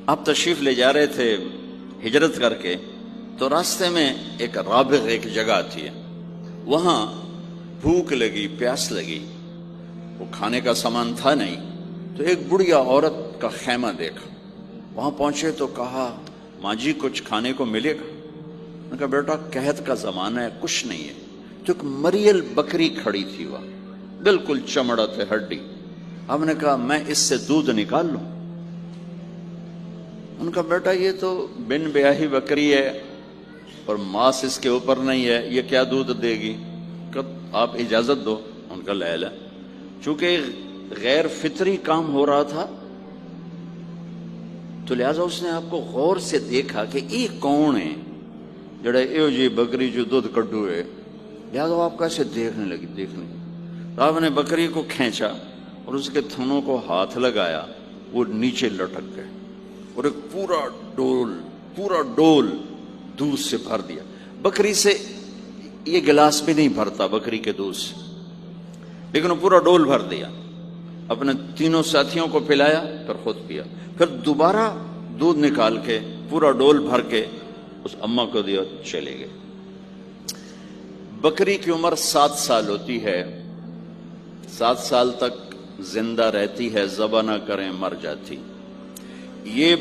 آپ تشریف لے جا رہے تھے ہجرت کر کے، تو راستے میں ایک رابغ ایک جگہ آتی ہے، وہاں بھوک لگی، پیاس لگی، وہ کھانے کا سامان تھا نہیں، تو ایک بڑھیا عورت کا خیمہ دیکھا، وہاں پہنچے تو کہا ماں جی کچھ کھانے کو ملے گا؟ انہوں نے کہا بیٹا قحط کا زمانہ ہے، کچھ نہیں ہے۔ تو ایک مریل بکری کھڑی تھی، وہاں بالکل چمڑت ہڈی۔ ہم نے کہا میں اس سے دودھ نکال لوں؟ ان کا بیٹا یہ تو بن بیاہی بکری ہے اور ماس اس کے اوپر نہیں ہے، یہ کیا دودھ دے گی؟ آپ اجازت دو۔ ان کا لہلا چونکہ غیر فطری کام ہو رہا تھا تو لہذا اس نے آپ کو غور سے دیکھا کہ یہ کون ہے جڑا ایو جی بکری جو دودھ کڈو ہے، لہذا آپ کیسے دیکھنے لگی۔ آپ نے بکری کو کھینچا اور اس کے تھنوں کو ہاتھ لگایا، وہ نیچے لٹک گئے اور ایک پورا ڈول دودھ سے بھر دیا۔ بکری سے یہ گلاس بھی نہیں بھرتا بکری کے دودھ سے، لیکن وہ پورا ڈول بھر دیا، اپنے تینوں ساتھیوں کو پلایا، پھر خود پیا، پھر دوبارہ دودھ نکال کے پورا ڈول بھر کے اس اماں کو دیا، چلے گئے۔ بکری کی عمر 7 سال ہوتی ہے، 7 سال تک زندہ رہتی ہے، ذبح نہ کریں مر جاتی۔ یہ